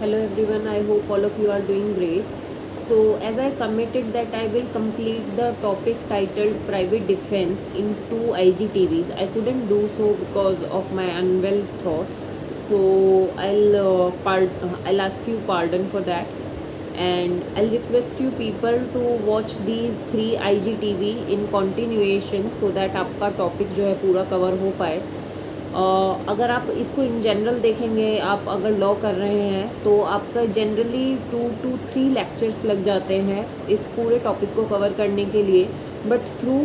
Hello everyone, I hope all of you are doing great. So, as I committed that I will complete the topic titled Private Defense in two IGTVs. I couldn't do so because of my unwell throat. So, I'll ask you pardon for that, and I'll request you people to watch these three IGTV in continuation so that आपका topic जो है पूरा cover हो पाए. अगर आप इसको in general देखेंगे, आप अगर लॉ कर रहे हैं तो आपका जनरली 2 to 3 लेक्चर्स लग जाते हैं इस पूरे टॉपिक को कवर करने के लिए. But through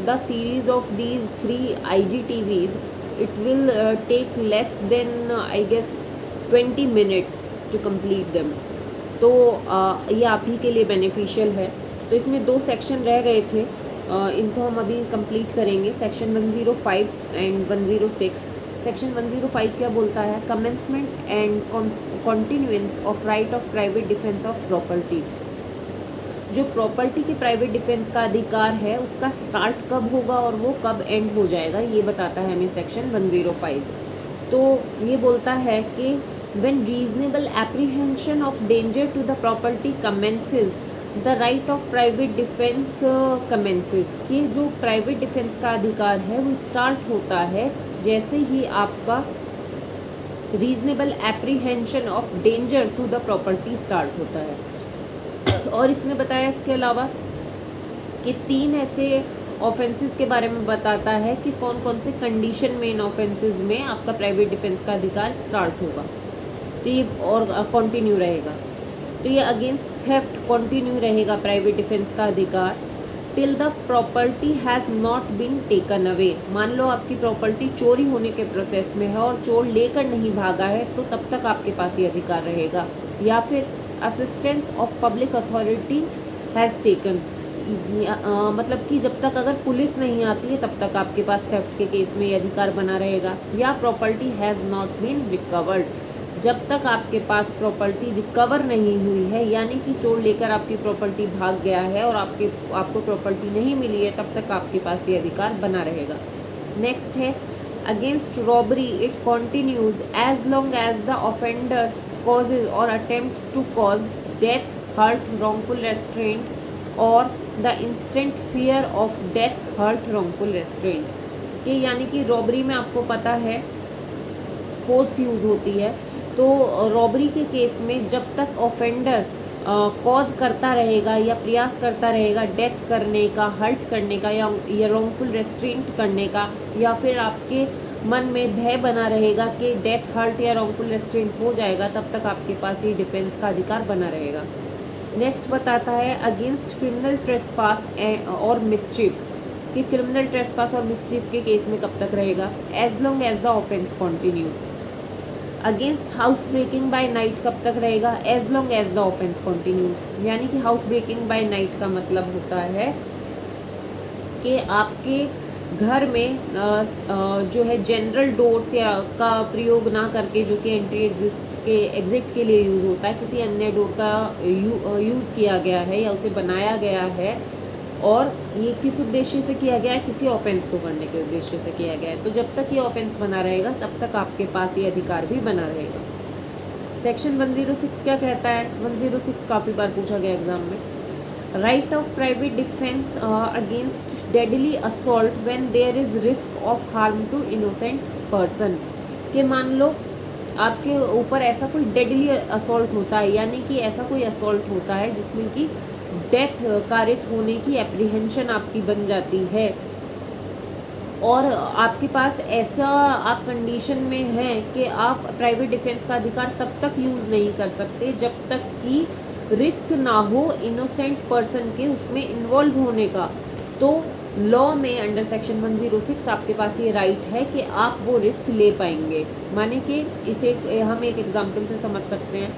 the series of these 3 IGTVs it will take less than I guess 20 minutes to complete them. तो ये आप ही के लिए बेनिफिशियल है. तो इसमें 2 सेक्शन रह गए थे, इनको हम अभी कंप्लीट करेंगे. Section 105 and 106. सेक्शन 105 क्या बोलता है? Commencement and continuance of right of private defence of property. जो प्रॉपर्टी के प्राइवेट डिफेंस का अधिकार है उसका स्टार्ट कब होगा और वो कब एंड हो जाएगा, ये बताता है हमें सेक्शन 105. तो ये बोलता है कि when reasonable apprehension of danger to the property commences the right of private defence commences. कि जो प्राइवेट डिफेंस का अधिकार है वो स्टार्ट होता है जैसे ही आपका reasonable apprehension of danger to the property start होता है. और इसने बताया इसके अलावा कि 3 ऐसे ऑफेंसेस के बारे में बताता है कि कौन कौन से कंडीशन में इन ऑफेंसेस में आपका प्राइवेट डिफेंस का अधिकार स्टार्ट होगा. तो ये और कंटिन्यू रहेगा. तो ये अगेंस्ट थेफ्ट कंटिन्यू रहेगा प्राइवेट डिफेंस का अधिकार till the property has not been taken away. मान लो आपकी प्रॉपर्टी चोरी होने के प्रोसेस में है और चोर लेकर नहीं भागा है तो तब तक आपके पास ये अधिकार रहेगा. या फिर assistance of public authority has taken, मतलब कि जब तक अगर पुलिस नहीं आती है तब तक आपके पास थेफ्ट के केस में ये अधिकार बना रहेगा. या property has not been recovered, जब तक आपके पास प्रॉपर्टी रिकवर नहीं हुई है, यानी कि चोर लेकर आपकी प्रॉपर्टी भाग गया है और आपको प्रॉपर्टी नहीं मिली है, तब तक आपके पास ये अधिकार बना रहेगा. नेक्स्ट है against robbery it continues as long as the offender causes or attempts to cause death, hurt, wrongful restraint or the instant fear of death, hurt, wrongful restraint. कि यानी कि रॉबरी में आपको पता है फोर्स यूज़ होती है. तो रॉबरी के केस में जब तक ऑफेंडर कॉज करता रहेगा या प्रयास करता रहेगा डेथ करने का, हर्ट करने का या रॉन्गफुल रेस्ट्रेंट करने का, या फिर आपके मन में भय बना रहेगा कि डेथ, हर्ट या रॉन्गफुल रेस्ट्रेंट हो जाएगा, तब तक आपके पास ये डिफेंस का अधिकार बना रहेगा. नेक्स्ट बताता है अगेंस्ट क्रिमिनल ट्रेसपास और मिसचीफ. कि क्रिमिनल ट्रेसपास और मिसचीफ के केस में कब तक रहेगा? As long as the offence continues. Against house breaking by night कब तक रहेगा? As long as the offence continues. यानी कि हाउस ब्रेकिंग बाय नाइट का मतलब होता है कि आपके घर में जो है जनरल डोर्स या का प्रयोग ना करके, जो कि एंट्री एग्जिट के लिए यूज़ होता है, किसी अन्य डोर का यूज़ किया गया है या उसे बनाया गया है, और ये किस उद्देश्य से किया गया है? किसी ऑफेंस को करने के उद्देश्य से किया गया है. तो जब तक ये ऑफेंस बना रहेगा तब तक आपके पास ये अधिकार भी बना रहेगा. सेक्शन 106 क्या कहता है? 106 काफ़ी बार पूछा गया एग्जाम में. Right of private defence against deadly assault when there is risk of harm to innocent person. कि मान लो आपके ऊपर ऐसा कोई डेडली असॉल्ट होता है, यानी कि ऐसा कोई असॉल्ट होता है जिसमें कि डेथ कारित होने की एप्रीहेंशन आपकी बन जाती है, और आपके पास ऐसा आप कंडीशन में हैं कि आप प्राइवेट डिफेंस का अधिकार तब तक यूज़ नहीं कर सकते जब तक कि रिस्क ना हो इनोसेंट पर्सन के उसमें इन्वॉल्व होने का. तो लॉ में अंडर सेक्शन 106 आपके पास ये राइट है कि आप वो रिस्क ले पाएंगे. माने कि इसे हम एक एग्जांपल से समझ सकते हैं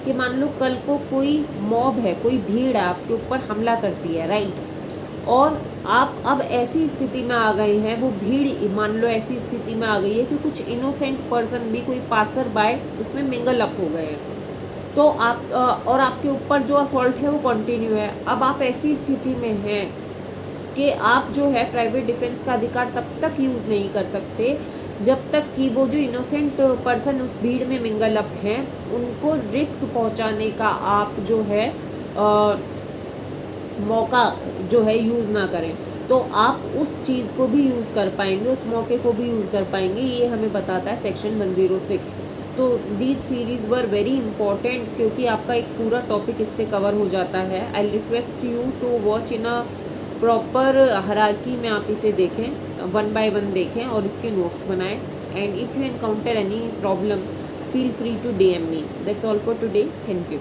कि मान लो कल को कोई मॉब है, कोई भीड़ है, आपके ऊपर हमला करती है, राइट, और आप अब ऐसी स्थिति में आ गए हैं, वो भीड़ मान लो ऐसी स्थिति में आ गई है कि कुछ इनोसेंट पर्सन भी, कोई पासर बाय उसमें मिंगल अप हो गए हैं, तो आप और आपके ऊपर जो असॉल्ट है वो कंटिन्यू है. अब आप ऐसी स्थिति में हैं कि आप जो है प्राइवेट डिफेंस का अधिकार तब तक यूज़ नहीं कर सकते जब तक कि वो जो इनोसेंट पर्सन उस भीड़ में मिंगल अप हैं उनको रिस्क पहुंचाने का आप जो है मौका जो है यूज़ ना करें, तो आप उस चीज़ को भी यूज़ कर पाएंगे, उस मौके को भी यूज़ कर पाएंगे। ये हमें बताता है सेक्शन 106। तो these series were very important, क्योंकि आपका एक पूरा टॉपिक इससे कवर हो जाता है। I request you to watch in a proper hierarchy में, आप इसे देखें, 1 बाय 1 देखें और इसके नोट्स बनाएं। And if you encounter any problem, feel free to DM me. That's all for today. Thank you.